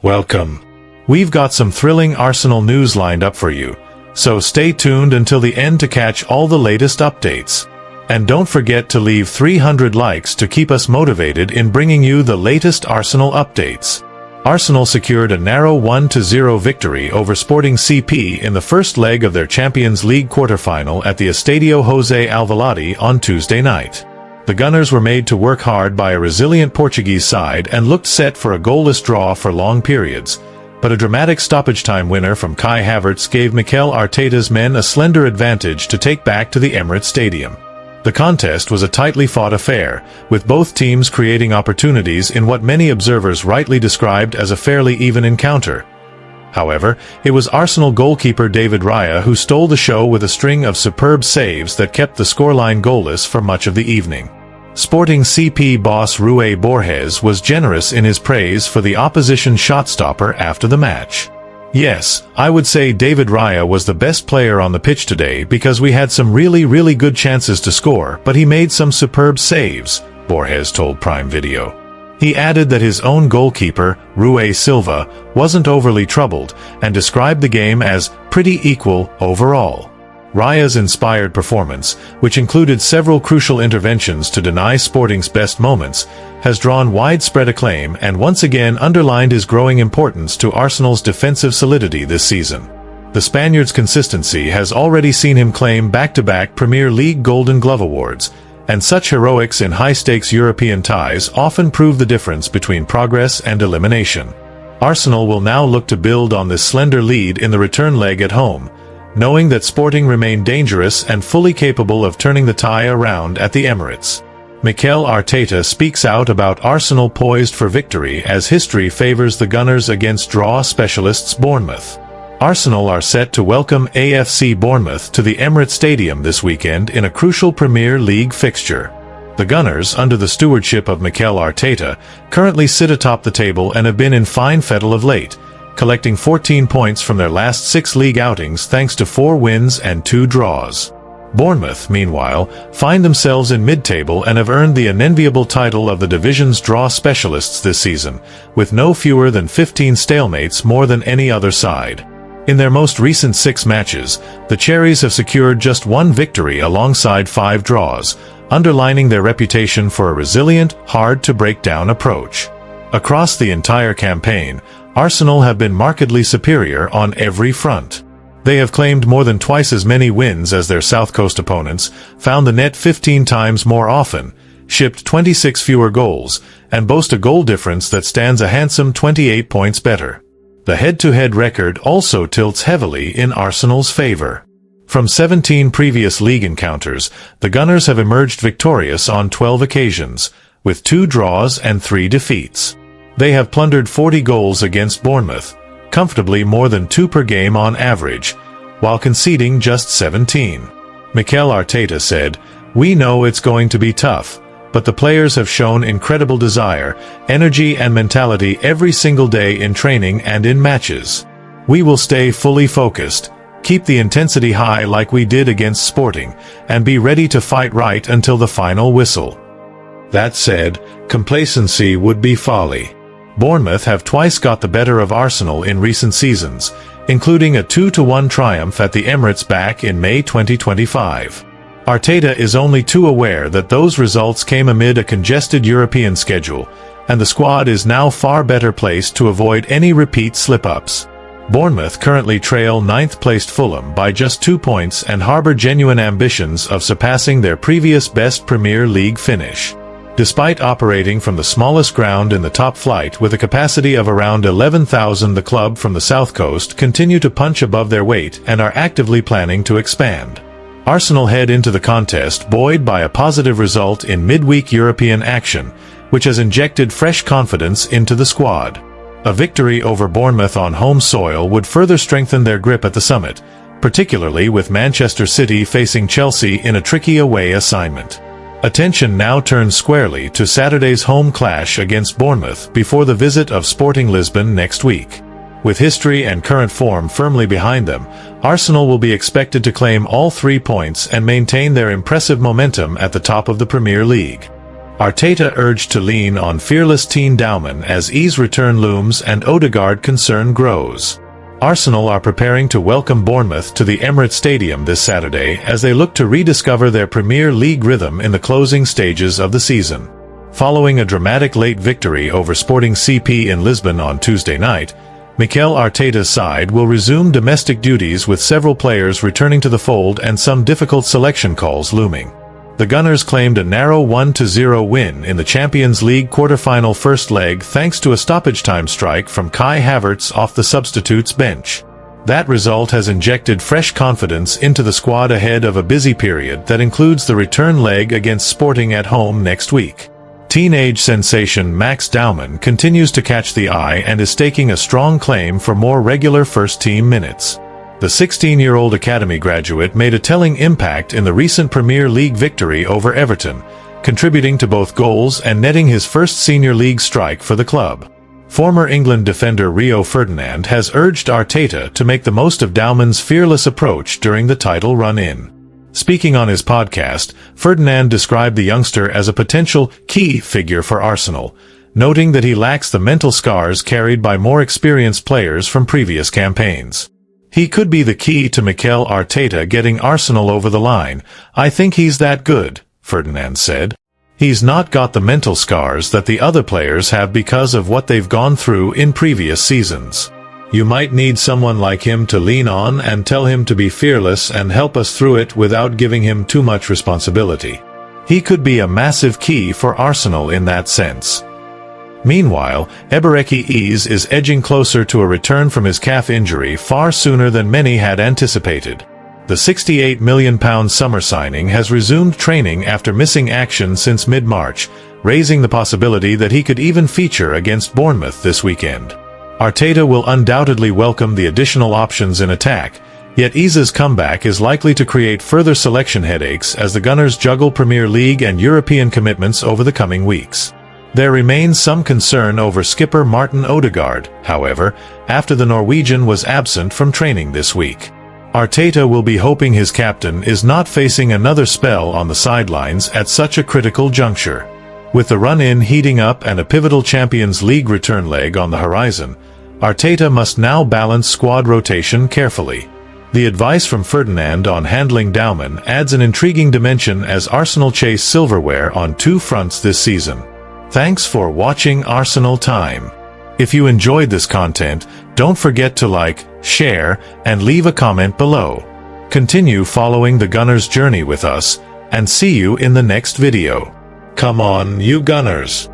Welcome. We've got some thrilling Arsenal news lined up for you, so stay tuned until the end to catch all the latest updates. And don't forget to leave 300 likes to keep us motivated in bringing you the latest Arsenal updates. Arsenal secured a narrow 1-0 victory over Sporting CP in the first leg of their Champions League quarter-final at the Estadio José Alvalade on Tuesday night. The Gunners were made to work hard by a resilient Portuguese side and looked set for a goalless draw for long periods, but a dramatic stoppage-time winner from Kai Havertz gave Mikel Arteta's men a slender advantage to take back to the Emirates Stadium. The contest was a tightly fought affair, with both teams creating opportunities in what many observers rightly described as a fairly even encounter. However, it was Arsenal goalkeeper David Raya who stole the show with a string of superb saves that kept the scoreline goalless for much of the evening. Sporting CP boss Rui Borges was generous in his praise for the opposition shot-stopper after the match. Yes, I would say David Raya was the best player on the pitch today because we had some really good chances to score, but he made some superb saves, Borges told Prime Video. He added that his own goalkeeper, Rui Silva, wasn't overly troubled and described the game as pretty equal overall. Raya's inspired performance, which included several crucial interventions to deny Sporting's best moments, has drawn widespread acclaim and once again underlined his growing importance to Arsenal's defensive solidity this season. The Spaniard's consistency has already seen him claim back-to-back Premier League Golden Glove awards, and such heroics in high-stakes European ties often prove the difference between progress and elimination. Arsenal will now look to build on this slender lead in the return leg at home, knowing that Sporting remain dangerous and fully capable of turning the tie around at the Emirates. Mikel Arteta speaks out about Arsenal poised for victory as history favors the Gunners against draw specialists Bournemouth. Arsenal are set to welcome AFC Bournemouth to the Emirates Stadium this weekend in a crucial Premier League fixture. The Gunners, under the stewardship of Mikel Arteta, currently sit atop the table and have been in fine fettle of late, collecting 14 points from their last 6 league outings thanks to 4 wins and 2 draws. Bournemouth, meanwhile, find themselves in mid-table and have earned the unenviable title of the division's draw specialists this season, with no fewer than 15 stalemates more than any other side. In their most recent 6 matches, the Cherries have secured just 1 victory alongside 5 draws, underlining their reputation for a resilient, hard-to-break-down approach. Across the entire campaign, Arsenal have been markedly superior on every front. They have claimed more than twice as many wins as their South Coast opponents, found the net 15 times more often, shipped 26 fewer goals, and boast a goal difference that stands a handsome 28 points better. The head-to-head record also tilts heavily in Arsenal's favor. From 17 previous league encounters, the Gunners have emerged victorious on 12 occasions, with 2 draws and 3 defeats. They have plundered 40 goals against Bournemouth, comfortably more than 2 per game on average, while conceding just 17. Mikel Arteta said, "We know it's going to be tough, but the players have shown incredible desire, energy and mentality every single day in training and in matches. We will stay fully focused, keep the intensity high like we did against Sporting, and be ready to fight right until the final whistle." That said, complacency would be folly. Bournemouth have twice got the better of Arsenal in recent seasons, including a 2-1 triumph at the Emirates back in May 2025. Arteta is only too aware that those results came amid a congested European schedule, and the squad is now far better placed to avoid any repeat slip-ups. Bournemouth currently trail 9th-placed Fulham by just 2 points and harbour genuine ambitions of surpassing their previous best Premier League finish. Despite operating from the smallest ground in the top flight with a capacity of around 11,000, the club from the South Coast continue to punch above their weight and are actively planning to expand. Arsenal head into the contest buoyed by a positive result in midweek European action, which has injected fresh confidence into the squad. A victory over Bournemouth on home soil would further strengthen their grip at the summit, particularly with Manchester City facing Chelsea in a tricky away assignment. Attention now turns squarely to Saturday's home clash against Bournemouth before the visit of Sporting Lisbon next week. With history and current form firmly behind them, Arsenal will be expected to claim all 3 points and maintain their impressive momentum at the top of the Premier League. Arteta urged to lean on fearless teen Dauman as E's return looms and Odegaard concern grows. Arsenal are preparing to welcome Bournemouth to the Emirates Stadium this Saturday as they look to rediscover their Premier League rhythm in the closing stages of the season. Following a dramatic late victory over Sporting CP in Lisbon on Tuesday night, Mikel Arteta's side will resume domestic duties with several players returning to the fold and some difficult selection calls looming. The Gunners claimed a narrow 1-0 win in the Champions League quarter-final first leg thanks to a stoppage-time strike from Kai Havertz off the substitutes bench. That result has injected fresh confidence into the squad ahead of a busy period that includes the return leg against Sporting at home next week. Teenage sensation Max Dauman continues to catch the eye and is staking a strong claim for more regular first-team minutes. The 16-year-old academy graduate made a telling impact in the recent Premier League victory over Everton, contributing to both goals and netting his first Senior League strike for the club. Former England defender Rio Ferdinand has urged Arteta to make the most of Dauman's fearless approach during the title run-in. Speaking on his podcast, Ferdinand described the youngster as a potential key figure for Arsenal, noting that he lacks the mental scars carried by more experienced players from previous campaigns. He could be the key to Mikel Arteta getting Arsenal over the line. I think he's that good, Ferdinand said. He's not got the mental scars that the other players have because of what they've gone through in previous seasons. You might need someone like him to lean on and tell him to be fearless and help us through it without giving him too much responsibility. He could be a massive key for Arsenal in that sense. Meanwhile, Eberechi Eze is edging closer to a return from his calf injury far sooner than many had anticipated. The £68 million summer signing has resumed training after missing action since mid-March, raising the possibility that he could even feature against Bournemouth this weekend. Arteta will undoubtedly welcome the additional options in attack, yet Eze's comeback is likely to create further selection headaches as the Gunners juggle Premier League and European commitments over the coming weeks. There remains some concern over skipper Martin Odegaard, however, after the Norwegian was absent from training this week. Arteta will be hoping his captain is not facing another spell on the sidelines at such a critical juncture. With the run-in heating up and a pivotal Champions League return leg on the horizon, Arteta must now balance squad rotation carefully. The advice from Ferdinand on handling Dauman adds an intriguing dimension as Arsenal chase silverware on two fronts this season. Thanks for watching Arsenal Time. If you enjoyed this content, don't forget to like, share, and leave a comment below. Continue following the Gunners' journey with us, and see you in the next video. Come on, you Gunners!